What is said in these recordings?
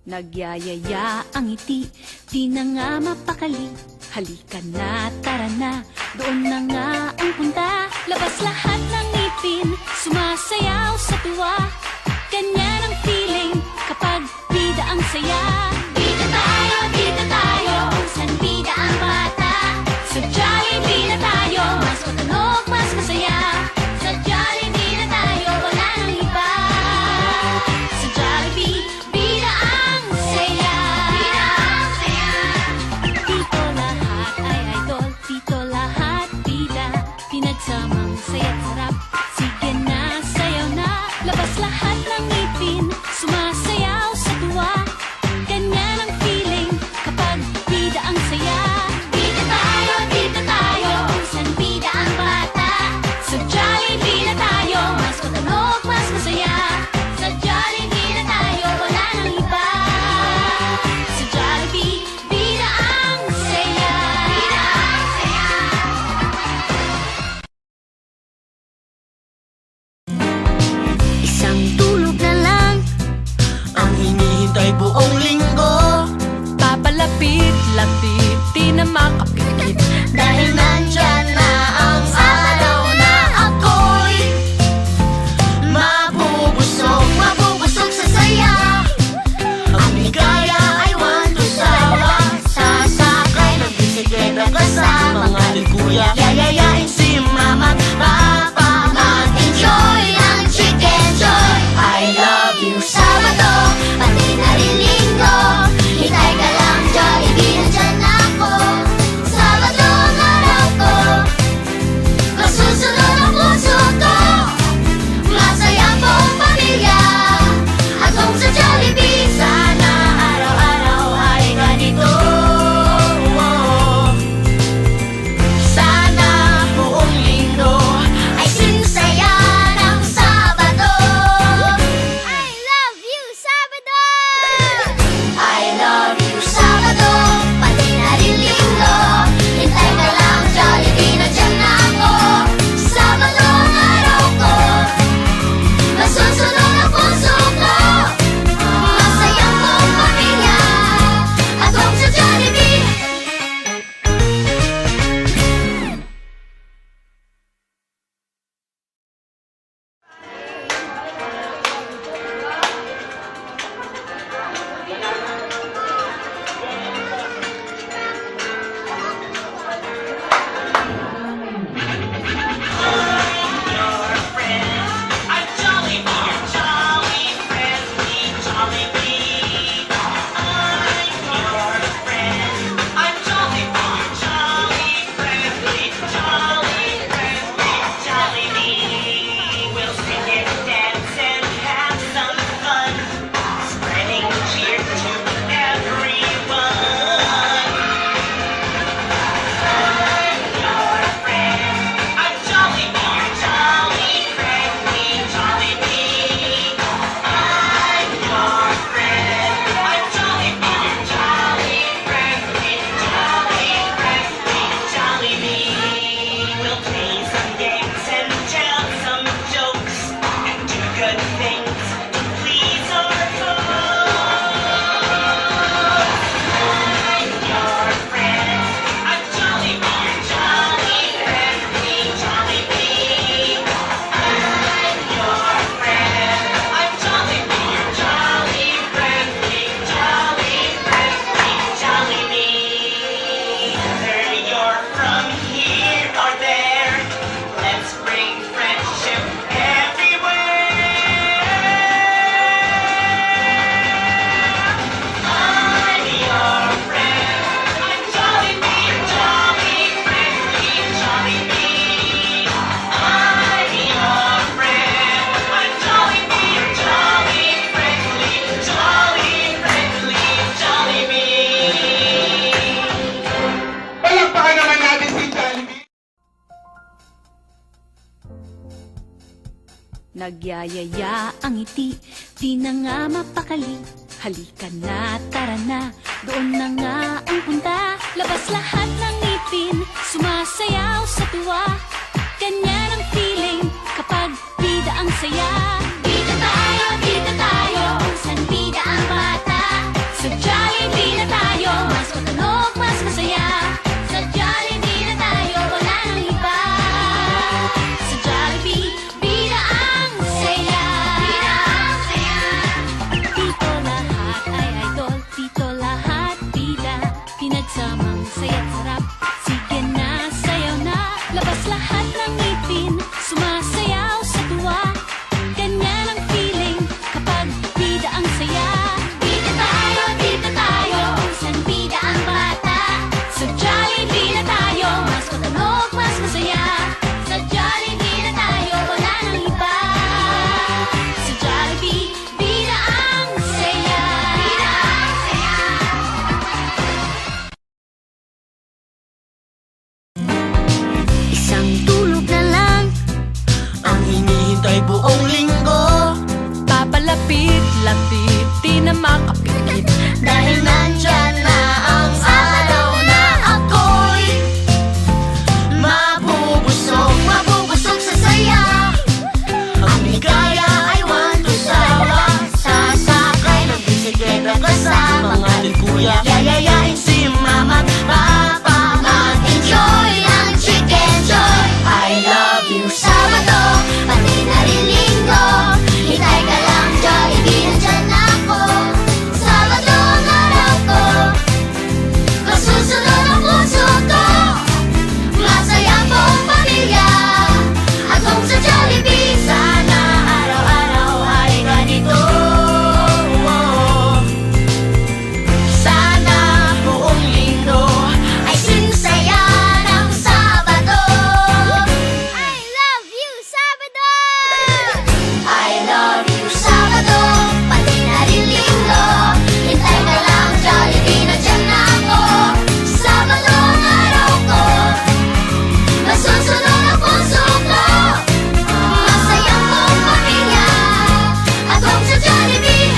Nagyayaya ang ngiti, di na nga mapakali. Halika na, tara na, doon na nga ang punta. Labas lahat ng ngipin, sumasayaw sa tuwa. Ganyan ang feeling kapag bida ang saya. Bida tayo, kung saan bida ang bata. Sa Jollibee na tayo, mas matunog, mas masaya. Sa Jollibee na tayo, wala nang iba. Sa Jollibee, bida ang saya. Bida ang saya. Dito lahat ay idol, dito lahat bida. Pinagsamang saya't sarap, sige na, sayaw na. Labas lahat ng ngipin, sumasayaw sa tuwa. Ganyan ang feeling kapag bida ang saya. Bida tayo, kung saan bida ang bata. Sa Jollibee na tayo, mas matunog, mas masaya. Sa Jollibee na tayo, wala nang iba. Sa Jollibee, bida ang saya. Bida ang saya. Isang tulog na lang Ang hinihintay buong linggo, papalapit-lapit, di na makapikit. dahil nandyan na ang araw na ako'y mabubusog sa saya. Ang ligaya ay walang sawa, sasakay ng bisikleta kasama mga kuya. Yayayain si mama't papa, mag-enjoy ang chicken joy. I love you Sabado, pati na rin Linggo. Hintay ka lang Jollibee, nandyan ako. Sabado ang araw ko, masusunod ang puso ko. Masaya buong pamilya, at kung sa Jollibee, sana araw-araw ay ganito. Sana buong linggo ay sinsaya ng Sabado. I love you Sabado! I love you Sabado, pati na rin Linggo. Hintay ka lang Jollibee, nandyan na ako. Sabado ang araw ko, masusunod ang puso ko. Masayang buong pamilya, at kung sa Jollibee. I'm Jollibee, your jolly, friendly Jollibee. I'm your friend. I'm Jollibee, your jolly, friendly Jollibee. We'll sing and dance and have some fun, spreading cheer to everyone. I'm your friend. I'm Jollibee, your jolly, friendly Jollibee. I'm your friend. I'm Jollibee, your jolly, friendly Jollibee. We'll play some games and tell some jokes and do good things to please our folks. I'm your friend. I'm Jollibee, your jolly, friendly Jollibee. I'm your friend. I'm Jollibee, your jolly, friendly Jollibee. Whether you're from here or there, let's bring friendship everywhere. I'm your friend. I'm Jollibee, your jolly, friendly Jollibee. I'm your friend. I'm Jollibee, your jolly, friendly Jollibee. Palakpakan naman natin si Jollibee. Nagyayaya ang ngiti, di na nga mapakali. Halika na, tara na, doon na nga ang punta. Labas lahat ng ngipin, sumasayaw sa tuwa. Ganyan ang feeling kapag bida ang saya. Bida tayo, kung saan bida ang bata. lapit, di na makapikit. Dahil nandyan na ang araw na ako'y mabubusog sa saya. Ang ligaya ay want to sawa. Sasakay ng bisikleta kasama mga kuya. Yayayain si mama at papa. Mag-enjoy ng chicken joy. I love you Sabado, pati na rin Linggo. Hintay ka lang, Jollibee, nandyan ako. Sabado ang araw ko, masusunod ang puso ko. Masaya buong pamilya at kung sa Jollibee, sana araw-araw ay ganito. Sana buong linggo ay sinsaya ng Sabado. I love you Sabado! I love you Sabado, pati na rin Linggo. Hintay ka lang, Jollibee, nandyan na ako. Sabado ang araw ko, masusunod ang puso ko. Masayang buong pamilya at kung sa Jollibee.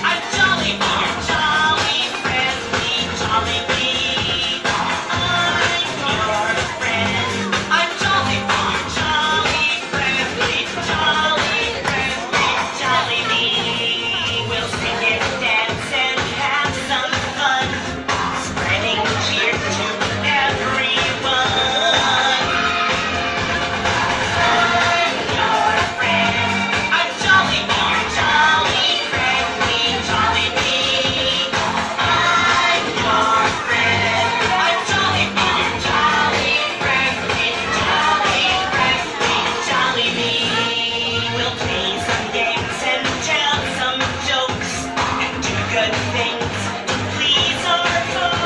I'm Jollibee, your jolly, friendly Jollibee. I'm your friend. I'm Jollibee, your jolly, friendly Jollibee. We'll sing and dance and have some fun, spreading cheer to everyone. I'm your friend. I'm Jollibee, your jolly, friendly Jollibee. I'm your friend. I'm Jollibee, your jolly, friendly Jollibee. We'll play some games and tell some jokes and do good things to please our folks.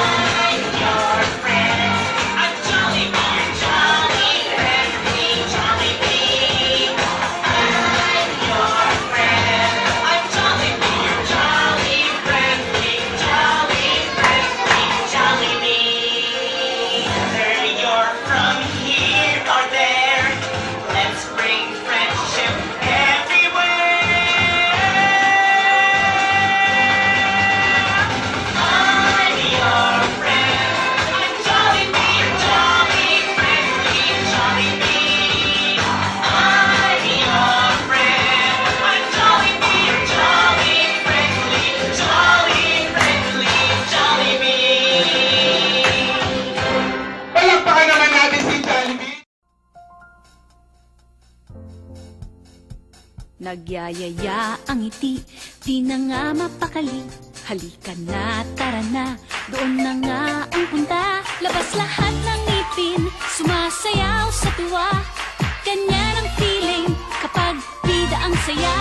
I'm your friend. I'm Jollibee, your jolly, friendly Jollibee. I'm your friend. I'm Jollibee, your jolly, friendly Jollibee. Whether you're from here or there, let's bring friendship everywhere. I'm your friend. I'm Jollibee, your jolly, friendly Jollibee. I'm your friend. I'm Jollibee, your jolly, friendly Jollibee. Palakpakan naman natin si Jollibee. Nagyayaya ang ngiti, di na nga mapakali. Halika na, tara na, doon na nga ang punta. Labas lahat ng ngipin, sumasayaw sa tuwa. Ganyan ang feeling kapag bida ang saya.